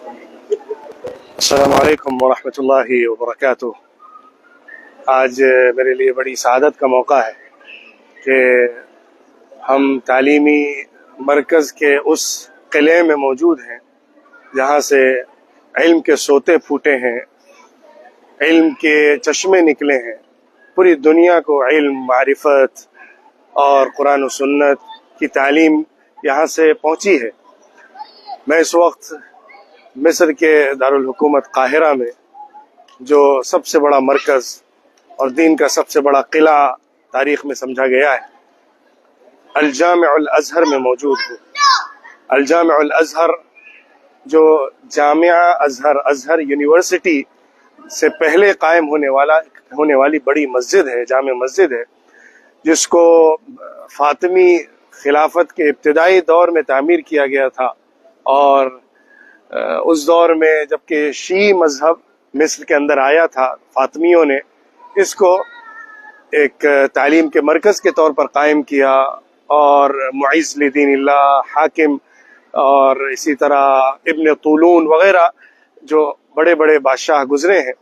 السلام علیکم ورحمۃ اللہ وبرکاتہ۔ آج میرے لیے بڑی سعادت کا موقع ہے کہ ہم تعلیمی مرکز کے اس قلعے میں موجود ہیں جہاں سے علم کے سوتے پھوٹے ہیں، علم کے چشمے نکلے ہیں، پوری دنیا کو علم، معرفت اور قرآن و سنت کی تعلیم یہاں سے پہنچی ہے۔ میں اس وقت مصر کے دارالحکومت قاہرہ میں، جو سب سے بڑا مرکز اور دین کا سب سے بڑا قلعہ تاریخ میں سمجھا گیا ہے، الجامع الازہر میں موجود ہوں۔ الجامع الازہر جو جامعہ ازہر یونیورسٹی سے پہلے قائم ہونے والی بڑی مسجد ہے، جامع مسجد ہے، جس کو فاطمی خلافت کے ابتدائی دور میں تعمیر کیا گیا تھا، اور اس دور میں جبکہ شیعی مذہب مصر کے اندر آیا تھا، فاطمیوں نے اس کو ایک تعلیم کے مرکز کے طور پر قائم کیا، اور معز لدین اللہ، حاکم اور اسی طرح ابن طولون وغیرہ جو بڑے بڑے بادشاہ گزرے ہیں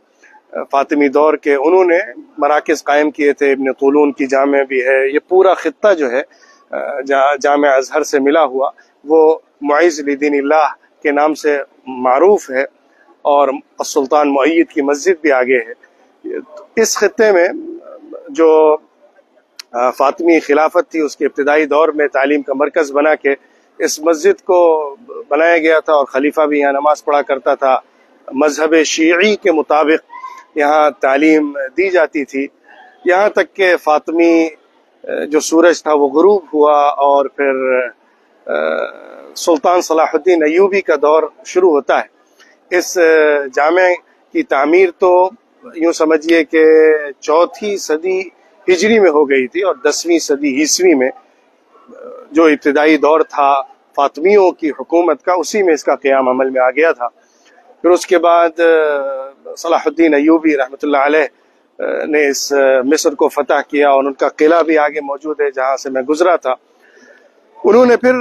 فاطمی دور کے، انہوں نے مراکز قائم کیے تھے۔ ابن طولون کی جامع بھی ہے۔ یہ پورا خطہ جو ہے جامع ازہر سے ملا ہوا، وہ معز لدین اللہ کے نام سے معروف ہے، اور السلطان مؤید کی مسجد بھی آگے ہے۔ اس خطے میں جو فاطمی خلافت تھی، اس کے ابتدائی دور میں تعلیم کا مرکز بنا کے اس مسجد کو بنایا گیا تھا، اور خلیفہ بھی یہاں نماز پڑھا کرتا تھا۔ مذہب شیعی کے مطابق یہاں تعلیم دی جاتی تھی، یہاں تک کہ فاطمی جو سورج تھا وہ غروب ہوا، اور پھر سلطان صلاح الدین ایوبی کا دور شروع ہوتا ہے۔ اس جامع کی تعمیر تو یوں سمجھیے کہ 4 صدی ہجری میں ہو گئی تھی، اور 10ویں صدی عیسوی میں جو ابتدائی دور تھا فاطمیوں کی حکومت کا، اسی میں اس کا قیام عمل میں آ گیا تھا۔ پھر اس کے بعد صلاح الدین ایوبی رحمۃ اللہ علیہ نے اس مصر کو فتح کیا، اور ان کا قلعہ بھی آگے موجود ہے جہاں سے میں گزرا تھا۔ انہوں نے پھر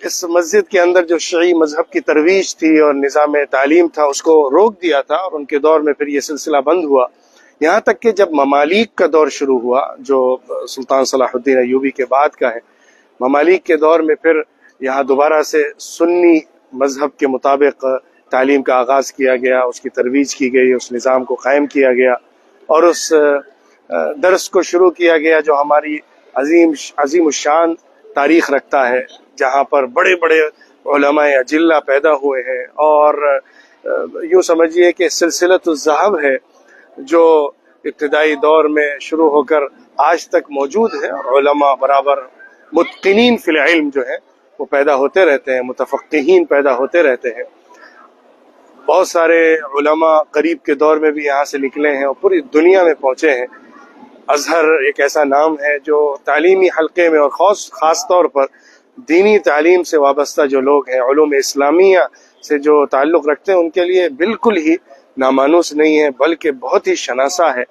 اس مسجد کے اندر جو شیعی مذہب کی ترویج تھی اور نظام تعلیم تھا، اس کو روک دیا تھا، اور ان کے دور میں پھر یہ سلسلہ بند ہوا، یہاں تک کہ جب ممالک کا دور شروع ہوا، جو سلطان صلاح الدین ایوبی کے بعد کا ہے، ممالک کے دور میں پھر یہاں دوبارہ سے سنی مذہب کے مطابق تعلیم کا آغاز کیا گیا، اس کی ترویج کی گئی، اس نظام کو قائم کیا گیا، اور اس درس کو شروع کیا گیا جو ہماری عظیم الشان تاریخ رکھتا ہے، جہاں پر بڑے بڑے علماء اجلہ پیدا ہوئے ہیں، اور یوں سمجھیے کہ سلسلۃ الذہب ہے جو ابتدائی دور میں شروع ہو کر آج تک موجود ہے، اور علماء برابر متقنین فی العلم جو ہے وہ پیدا ہوتے رہتے ہیں، متفقہین پیدا ہوتے رہتے ہیں۔ بہت سارے علماء قریب کے دور میں بھی یہاں سے نکلے ہیں اور پوری دنیا میں پہنچے ہیں۔ ازہر ایک ایسا نام ہے جو تعلیمی حلقے میں، اور خاص طور پر دینی تعلیم سے وابستہ جو لوگ ہیں، علوم اسلامیہ سے جو تعلق رکھتے ہیں، ان کے لیے بالکل ہی نامانوس نہیں ہے، بلکہ بہت ہی شناسہ ہے۔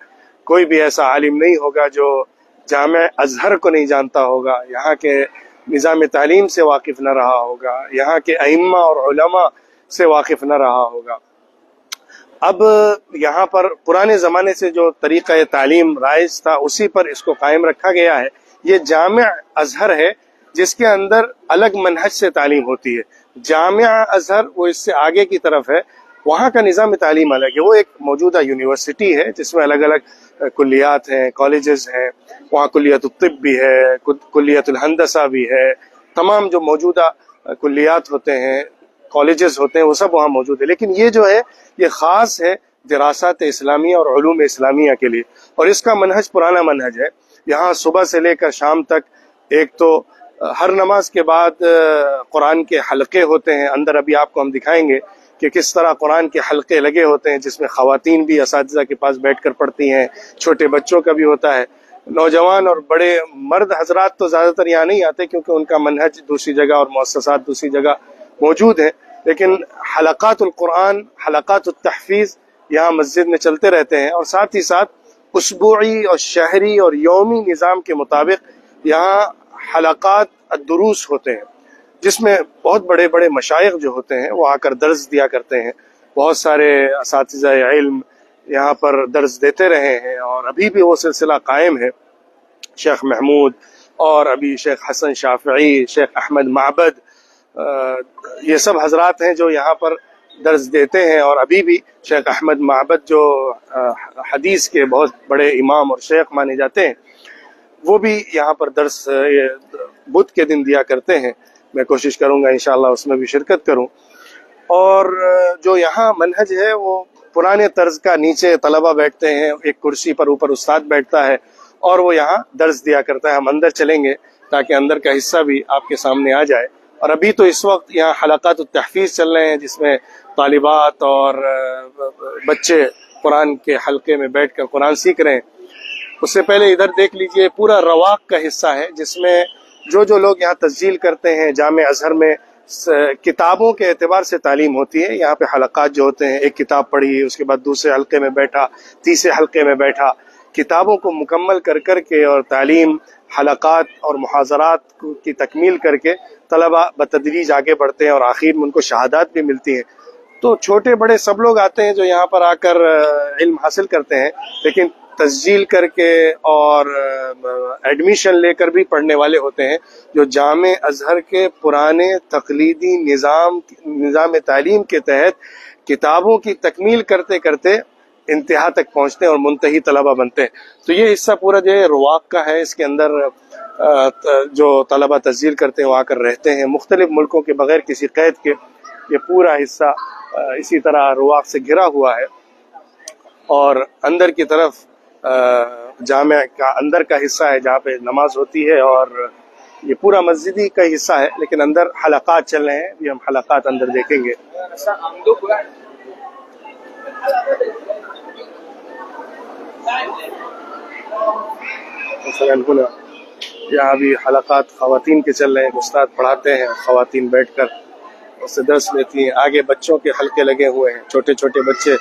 کوئی بھی ایسا عالم نہیں ہوگا جو جامع ازہر کو نہیں جانتا ہوگا، یہاں کے نظام تعلیم سے واقف نہ رہا ہوگا، یہاں کے ائمہ اور علماء سے واقف نہ رہا ہوگا۔ اب یہاں پر پرانے زمانے سے جو طریقہ تعلیم رائج تھا، اسی پر اس کو قائم رکھا گیا ہے۔ یہ جامع ازہر ہے جس کے اندر الگ منہج سے تعلیم ہوتی ہے۔ جامع ازہر وہ اس سے آگے کی طرف ہے، وہاں کا نظام تعلیم الگ ہے۔ وہ ایک موجودہ یونیورسٹی ہے جس میں الگ الگ کلیات ہیں، کالجز ہیں، وہاں کلیت الطب بھی ہے، کلیت الہندسہ بھی ہے، تمام جو موجودہ کلیات ہوتے ہیں، کالجز ہوتے ہیں، وہ سب وہاں موجود ہے۔ لیکن یہ جو ہے یہ خاص ہے دراسات اسلامیہ اور علوم اسلامیہ کے لیے، اور اس کا منہج پرانا منہج ہے۔ یہاں صبح سے لے کر شام تک ایک تو ہر نماز کے بعد قرآن کے حلقے ہوتے ہیں، اندر ابھی آپ کو ہم دکھائیں گے کہ کس طرح قرآن کے حلقے لگے ہوتے ہیں، جس میں خواتین بھی اساتذہ کے پاس بیٹھ کر پڑھتی ہیں، چھوٹے بچوں کا بھی ہوتا ہے، نوجوان اور بڑے مرد حضرات تو زیادہ تر یہاں نہیں آتے کیونکہ ان کا منہج دوسری جگہ اور مؤسسات دوسری جگہ موجود ہیں، لیکن حلقات القرآن، حلقات التحفیظ یہاں مسجد میں چلتے رہتے ہیں، اور ساتھ ہی ساتھ اسبوعی اور شہری اور یومی نظام کے مطابق یہاں حلقات الدروس ہوتے ہیں۔ جس میں بہت بڑے بڑے مشائخ جو ہوتے ہیں وہ آ کر درس دیا کرتے ہیں. بہت سارے اساتذہ علم یہاں پر درس دیتے رہے ہیں اور ابھی بھی وہ سلسلہ قائم ہے. شیخ محمود اور ابھی شیخ حسن شافعی، شیخ احمد معبد، یہ سب حضرات ہیں جو یہاں پر درس دیتے ہیں. اور ابھی بھی شیخ احمد معبد جو حدیث کے بہت بڑے امام اور شیخ مانے جاتے ہیں، وہ بھی یہاں پر درس بدھ کے دن دیا کرتے ہیں. میں کوشش کروں گا انشاءاللہ اس میں بھی شرکت کروں. اور جو یہاں منہج ہے وہ پرانے طرز کا، نیچے طلبہ بیٹھتے ہیں، ایک کرسی پر اوپر استاد بیٹھتا ہے اور وہ یہاں درس دیا کرتا ہے. ہم اندر چلیں گے تاکہ اندر کا حصہ بھی آپ کے سامنے آ جائے. اور ابھی تو اس وقت یہاں حلقات التحفیظ چل رہے ہیں جس میں طالبات اور بچے قرآن کے حلقے میں بیٹھ کر قرآن سیکھ رہے ہیں. اس سے پہلے ادھر دیکھ لیجئے پورا رواق کا حصہ ہے جس میں جو لوگ یہاں تسجیل کرتے ہیں. جامع ازہر میں کتابوں کے اعتبار سے تعلیم ہوتی ہے. یہاں پہ حلقات جو ہوتے ہیں، ایک کتاب پڑھی، اس کے بعد دوسرے حلقے میں بیٹھا، تیسرے حلقے میں بیٹھا، کتابوں کو مکمل کر کے اور تعلیم، حلقات اور محاضرات کی تکمیل کر کے طلبہ بتدریج آگے بڑھتے ہیں اور آخر میں ان کو شہادات بھی ملتی ہیں. تو چھوٹے بڑے سب لوگ آتے ہیں جو یہاں پر آ کر علم حاصل کرتے ہیں، لیکن تسجیل کر کے اور ایڈمیشن لے کر بھی پڑھنے والے ہوتے ہیں جو جامع ازہر کے پرانے تقلیدی نظام تعلیم کے تحت کتابوں کی تکمیل کرتے کرتے انتہا تک پہنچتے ہیں اور منتہی طلبہ بنتے ہیں. تو یہ حصہ پورا جو ہے رواق کا ہے. اس کے اندر جو طلبہ تسجیل کرتے ہیں وہ آ کر رہتے ہیں مختلف ملکوں کے بغیر کسی قید کے. یہ پورا حصہ اسی طرح رواق سے گھرا ہوا ہے. اور اندر کی طرف جامع کا اندر کا حصہ ہے جہاں پہ نماز ہوتی ہے، اور یہ پورا مسجدی کا حصہ ہے، لیکن اندر حلقات چل رہے ہیں. یہ ہم حلقات اندر دیکھیں گے. مثلا یہاں بھی حلقات خواتین کے چل رہے ہیں. استاد پڑھاتے ہیں، خواتین بیٹھ کر اس سے درس لیتی ہیں. آگے بچوں کے حلقے لگے ہوئے ہیں، چھوٹے چھوٹے بچے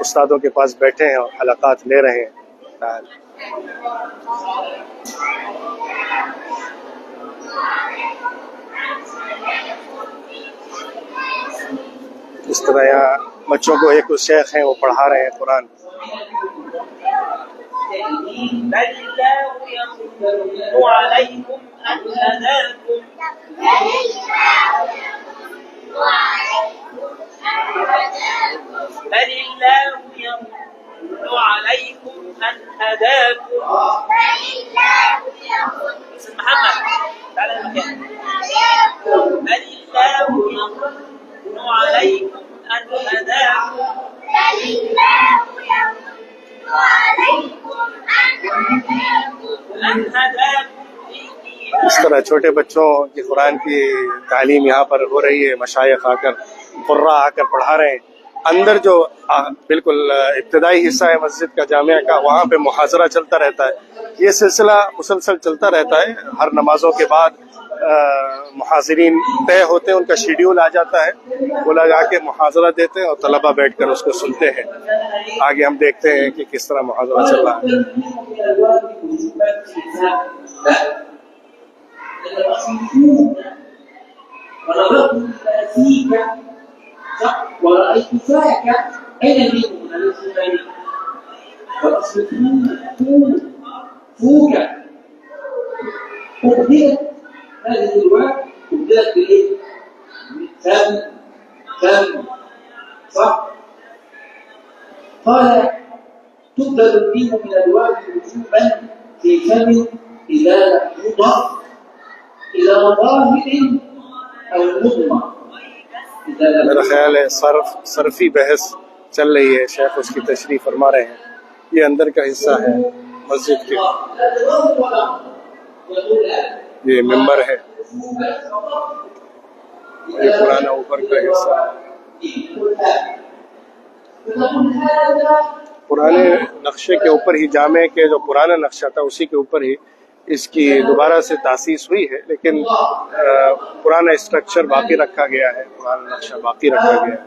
استادوں کے پاس بیٹھے ہیں اور حلقات لے رہے ہیں. اس طرح یہاں بچوں کو ایک شیخ ہیں وہ پڑھا رہے ہیں قرآن. اس طرح چھوٹے بچوں کی قرآن کی تعلیم یہاں پر ہو رہی ہے. مشائخ آ کر، قراء آ کر پڑھا رہے ہیں. اندر جو بالکل ابتدائی حصہ ہے مسجد کا جامعہ کا، وہاں پہ محاضرہ چلتا رہتا ہے. یہ سلسلہ مسلسل چلتا رہتا ہے. ہر نمازوں کے بعد محاضرین طے ہوتے ہیں، ان کا شیڈیول آ جاتا ہے، وہ لوگ آ کے محاضرہ دیتے ہیں اور طلبہ بیٹھ کر اس کو سنتے ہیں. آگے ہم دیکھتے ہیں کہ کس طرح محاضرہ چل رہا ہے. قال تبدل الميم من الواو وجوبا في فم إذا يضاف إلى ظاهر أو مضمر. میرا خیال ہے صرفی بحث چل رہی ہے. شیخ اس کی تشریح فرما رہے ہیں. یہ اندر کا حصہ ہے مسجد کے. یہ ممبر ہے. یہ پرانا اوپر کا حصہ ہے. پرانے نقشے کے اوپر ہی، جامع کے جو پرانا نقشہ تھا اسی کے اوپر ہی اس کی دوبارہ سے تاسیس ہوئی ہے، لیکن پرانا اسٹرکچر باقی رکھا گیا ہے، پرانا نقشہ باقی رکھا گیا ہے.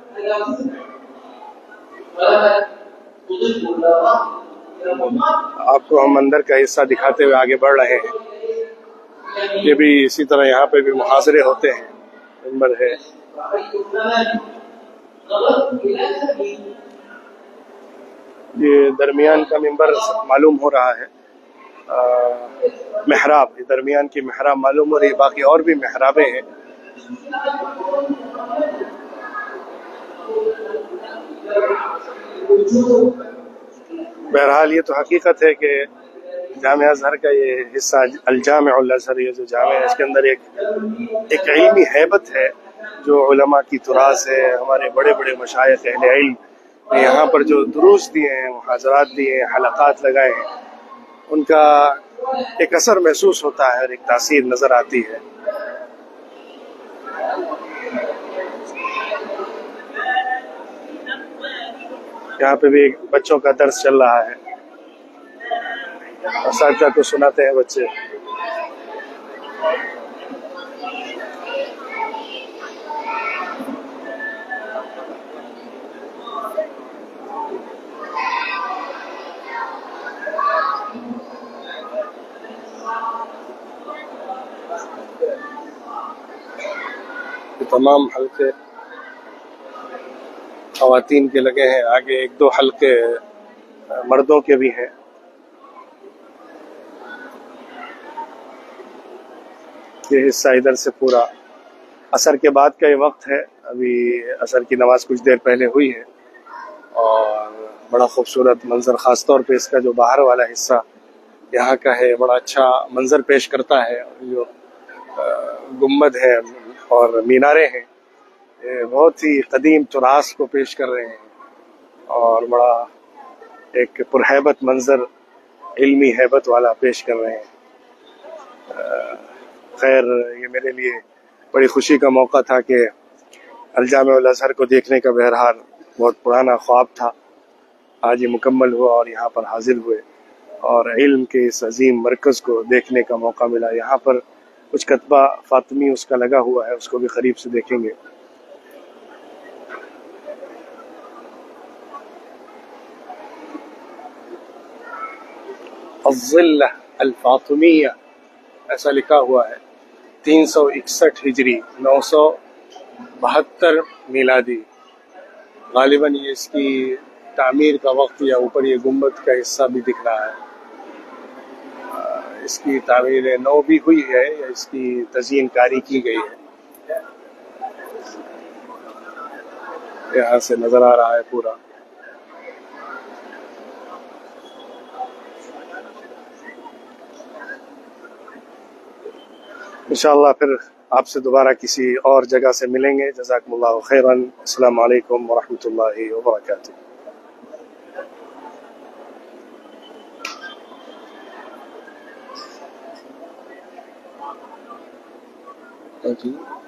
آپ کو ہم اندر کا حصہ دکھاتے ہوئے آگے بڑھ رہے ہیں. یہ بھی اسی طرح یہاں پہ بھی محاضرے ہوتے ہیں. ممبر ہے. رأيت ثمانية نظرت إلى سبيل یہ درمیان کا ممبر معلوم ہو رہا ہے. محراب، یہ درمیان کی محراب معلوم ہو رہی ہے. باقی اور بھی محرابیں ہیں. بہرحال یہ تو حقیقت ہے کہ جامعہ ازہر کا یہ حصہ الجامع الازہر، یہ جو جامعہ ہے اس کے اندر ایک علمی ہیبت ہے جو علماء کی تراث ہے. ہمارے بڑے بڑے مشائخ اہل علم نے یہاں پر جو دروس دیے ہیں، محاضرات دیے ہیں، حلقات لگائے ہیں، ان کا ایک اثر محسوس ہوتا ہے اور ایک تاثیر نظر آتی ہے. یہاں پہ بھی بچوں کا درس چل رہا ہے، اساتذہ کو سناتے ہیں بچے. یہ تمام حلقے خواتین کے لگے ہیں. آگے ایک دو حلقے مردوں کے بھی ہیں. یہ حصہ ادھر سے پورا عصر کے بعد کا یہ وقت ہے. ابھی عصر کی نماز کچھ دیر پہلے ہوئی ہے اور بڑا خوبصورت منظر، خاص طور پہ اس کا جو باہر والا حصہ یہاں کا ہے بڑا اچھا منظر پیش کرتا ہے. جو گنبد ہے اور مینارے ہیں یہ بہت ہی قدیم تراث کو پیش کر رہے ہیں اور بڑا ایک پرہیبت منظر، علمی ہیبت والا پیش کر رہے ہیں. خیر، یہ میرے لیے بڑی خوشی کا موقع تھا کہ الجامع الازہر کو دیکھنے کا بہرحال بہت پرانا خواب تھا. آج یہ مکمل ہوا اور یہاں پر حاضر ہوئے اور علم کے اس عظیم مرکز کو دیکھنے کا موقع ملا. یہاں پر کچھ کتبہ فاطمی اس کا لگا ہوا ہے، اس کو بھی قریب سے دیکھیں گے. الظلہ الفاطمیہ ایسا لکھا ہوا ہے. 361 ہجری، 972 میلادی. غالباً یہ اس کی تعمیر کا وقت یا اوپر یہ گنبد کا حصہ بھی دکھ رہا ہے. اس کی تعمیر نو بھی ہوئی ہے یا اس کی تزئین کاری کی گئی ہے. یہاں سے نظر آ رہا ہے پورا. انشاءاللہ پھر آپ سے دوبارہ کسی اور جگہ سے ملیں گے. جزاکم اللہ خیرا. السلام علیکم ورحمۃ اللہ وبرکاتہ. Thank you.